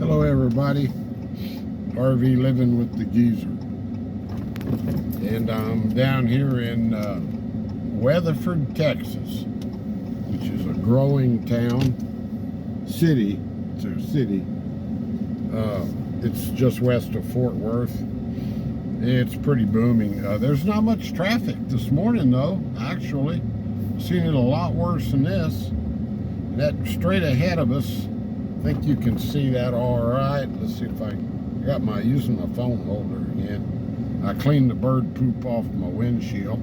Hello everybody, RV living with the geezer, and I'm down here in Weatherford, Texas, which is a growing city. It's a city. It's just west of Fort Worth. It's pretty booming. There's not much traffic this morning though, actually. Seen it a lot worse than this. And that straight ahead of us, I think you can see that all right. Let's see if I got using my phone holder again. I cleaned the bird poop off my windshield,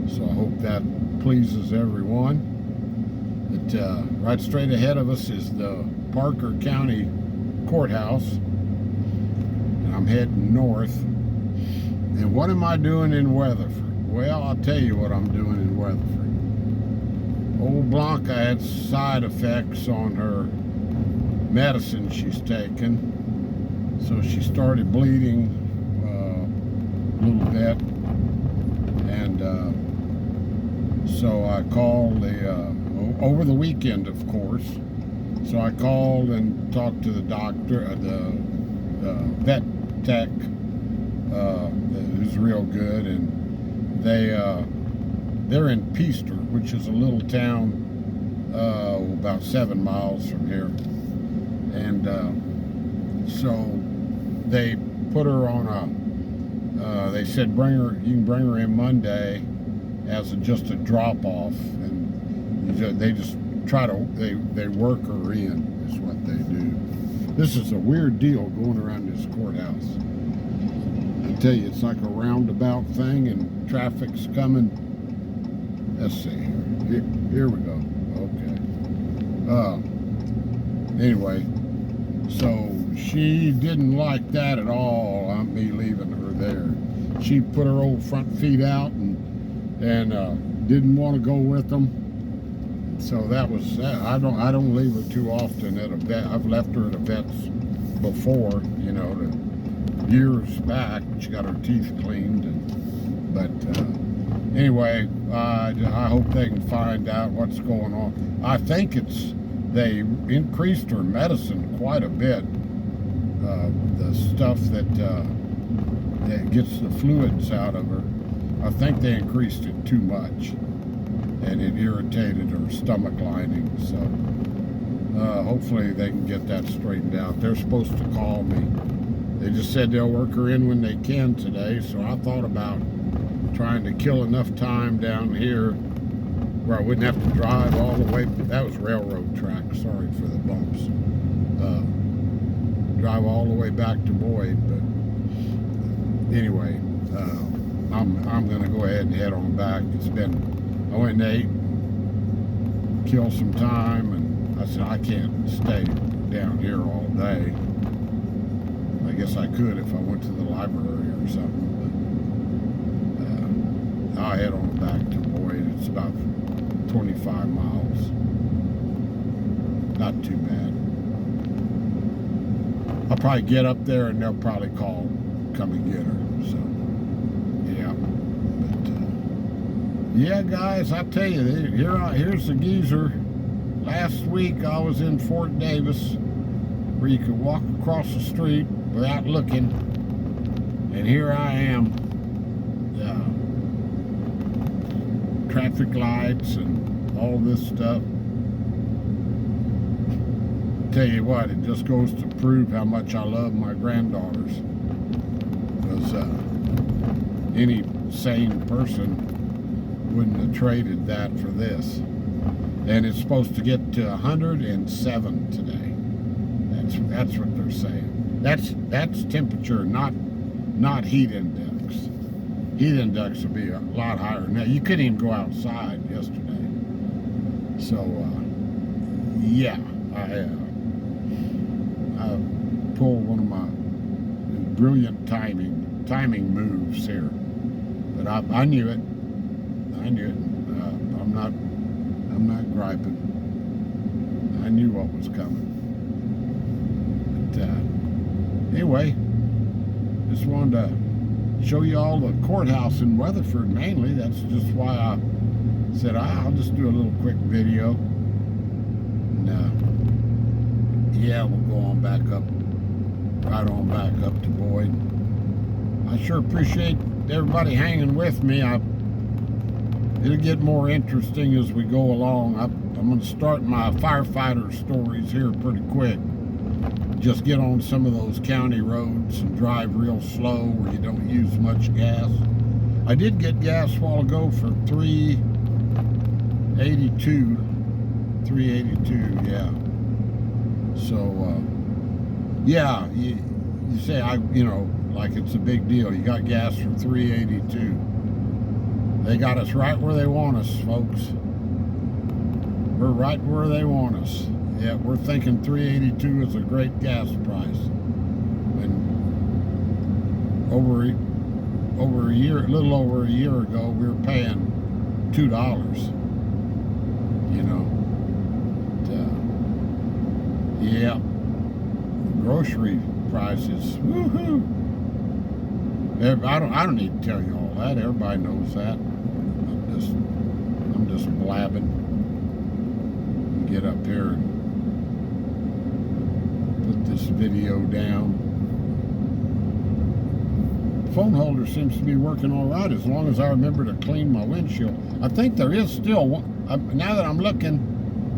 so I hope that pleases everyone. But right straight ahead of us is the Parker County Courthouse, and I'm heading north. And what am I doing in Weatherford? Well, I'll tell you what I'm doing in Weatherford. Old Blanca had side effects on her medicine she's taken, so she started bleeding a little bit, and so I called over the weekend, of course. So I called and talked to the doctor, the vet tech, who's real good, and they're in Peaster, which is a little town about 7 miles from here. And so they put her on they said you can bring her in Monday as just a drop off, and they just try to they work her in is what they do. This is a weird deal going around this courthouse. I tell you, it's like a roundabout thing, and traffic's coming. Let's see here we go. Okay. Anyway, so she didn't like that at all, me leaving her there. She put her old front feet out and didn't want to go with them. So that was that. I don't leave her too often at a vet. I've left her at a vet's before, years back. She got her teeth cleaned, but anyway, I hope they can find out what's going on. I think they increased her medicine quite a bit. The stuff that gets the fluids out of her, I think they increased it too much, and it irritated her stomach lining. So hopefully they can get that straightened out. They're supposed to call me. They just said they'll work her in when they can today, so I thought about trying to kill enough time down here where I wouldn't have to drive all the way. That was railroad track, sorry for the bumps. Drive all the way back to Boyd, but anyway, I'm gonna go ahead and head on back. I went and ate, killed some time, and I said I can't stay down here all day. I guess I could if I went to the library or something, but I'll head on back to Boyd. It's about 25 miles. Not too bad. I'll probably get up there and they'll probably come and get her. So, yeah. But, yeah, guys, I tell you, here's the geezer. Last week I was in Fort Davis, where you could walk across the street without looking, and here I am. Traffic lights and all this stuff. Tell you what, it just goes to prove how much I love my granddaughters, because any sane person wouldn't have traded that for this. And it's supposed to get to 107 today. That's what they're saying. That's temperature, not heat index. Heat index would be a lot higher. Now, you couldn't even go outside yesterday. So, yeah, I pulled one of my brilliant timing moves here. But I knew it. I'm not griping. I knew what was coming. But anyway, just wanted to show you all the courthouse in Weatherford mainly. That's just why I said I'll just do a little quick video. And Yeah, we'll go on back up, right on back up to Boyd. I sure appreciate everybody hanging with me. It'll get more interesting as we go along. I'm going to start my firefighter stories here pretty quick. Just get on some of those county roads and drive real slow where you don't use much gas. I did get gas a while ago for $3.82. $3.82, yeah. So, yeah, you say, like it's a big deal. You got gas for $3.82. They got us right where they want us, folks. We're right where they want us. Yeah, we're thinking $3.82 is a great gas price. And over a year, a little over a year ago, we were paying $2. Yeah, grocery prices. Woohoo! I don't need to tell you all that. Everybody knows that. I'm just blabbing. Get up here and put this video down. The phone holder seems to be working all right as long as I remember to clean my windshield. I think there is still one. Now that I'm looking,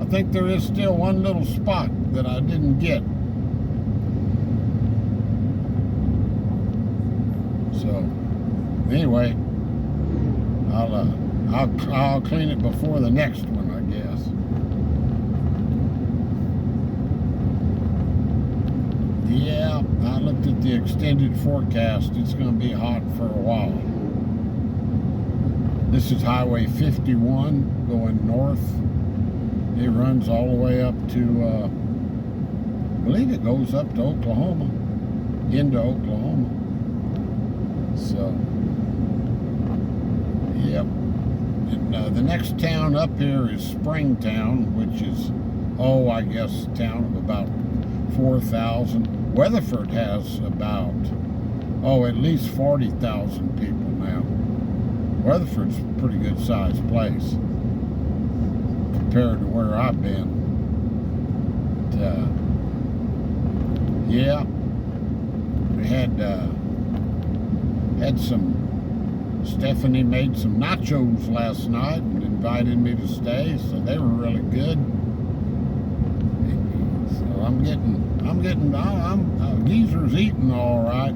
I think there is still one little spot that I didn't get. So anyway, I'll clean it before the next one, I guess. Yeah, I looked at the extended forecast. It's going to be hot for a while. This is Highway 51 going north. It runs all the way up to, I believe it goes up to Oklahoma, into Oklahoma. So, yep. And the next town up here is Springtown, which is, I guess a town of about 4,000. Weatherford has about, at least 40,000 people now. Weatherford's a pretty good sized place compared to where I've been. But, yeah, we had some, Stephanie made some nachos last night and invited me to stay, so they were really good. So Geezer's eating all right.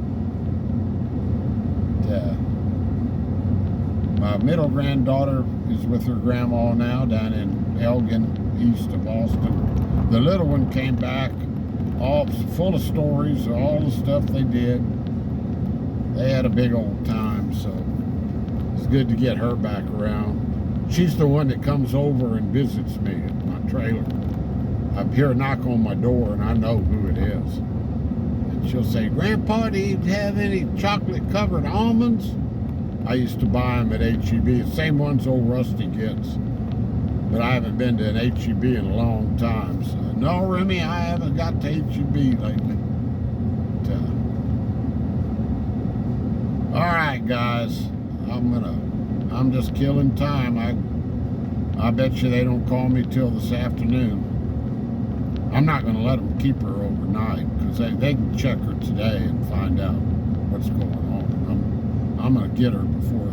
My middle granddaughter is with her grandma now down in Elgin, east of Austin. The little one came back, all full of stories of all the stuff they did. They had a big old time, so it's good to get her back around. She's the one that comes over and visits me at my trailer. I hear a knock on my door, and I know who it is. And she'll say, "Grandpa, do you have any chocolate-covered almonds?" I used to buy them at H-E-B, the same ones old Rusty gets. But I haven't been to an H-E-B in a long time. So, no, Remy, I haven't got to H-E-B lately. All right, guys, I'm just killing time. I bet you they don't call me till this afternoon. I'm not going to let them keep her overnight because they can check her today and find out what's going on. I'm going to get her before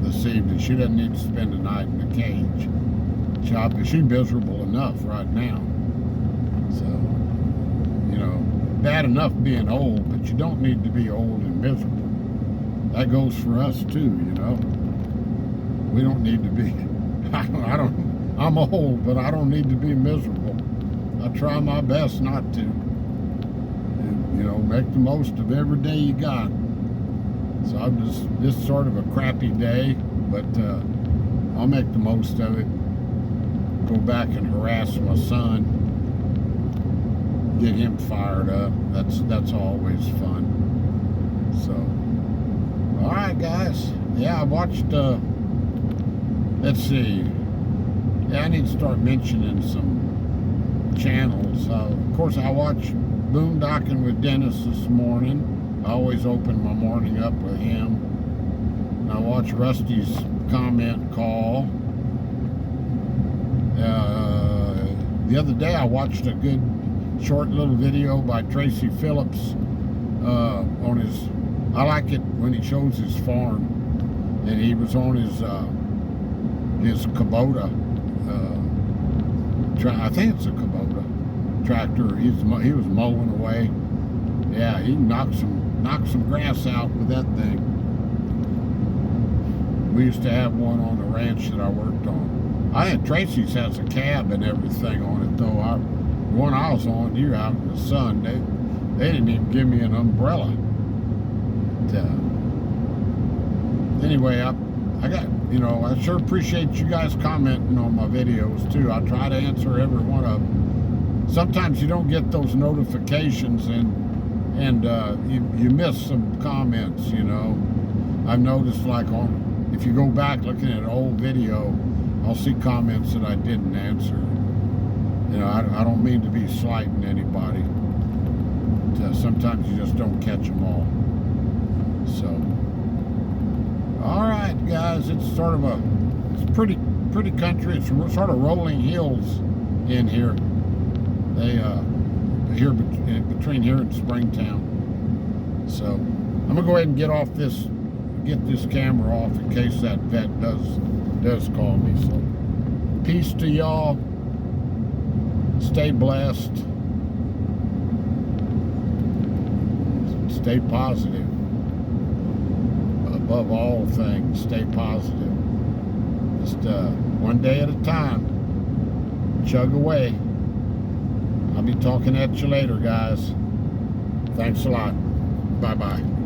this evening. She doesn't need to spend the night in the cage. She's miserable enough right now. So, bad enough being old, but you don't need to be old and miserable. That goes for us too, We don't need to be, I'm old, but I don't need to be miserable. I try my best not to. And, make the most of every day you got. So I'm this sort of a crappy day, but I'll make the most of it. Go back and harass my son. Get him fired up. That's always fun. So, all right, guys. Yeah, I watched. Let's see. Yeah, I need to start mentioning some channels. Of course, I watched Boondocking with Dennis this morning. I always open my morning up with him. And I watch Rusty's comment call. The other day I watched a good short little video by Tracy Phillips on his. I like it when he shows his farm, and he was on his Kubota. I think it's a Kubota tractor. He was mowing away. Yeah, he knocked some grass out with that thing. We used to have one on the ranch that I worked on. I think Tracy's has a cab and everything on it, though. The one I was on, you're out in the sun. They didn't even give me an umbrella. Anyway, I got, I sure appreciate you guys commenting on my videos too. I try to answer every one of them. Sometimes you don't get those notifications, and you miss some comments. I've noticed, like, if you go back looking at an old video, I'll see comments that I didn't answer. I don't mean to be slighting anybody. Sometimes you just don't catch them all. So, all right, guys, it's sort of it's pretty country. It's sort of rolling hills in here. Here between here and Springtown. So, I'm gonna go ahead and get this camera off in case that vet does call me. So, peace to y'all. Stay blessed. Stay positive. Above all things, stay positive. Just one day at a time. Chug away. I'll be talking at you later, guys. Thanks a lot. Bye-bye.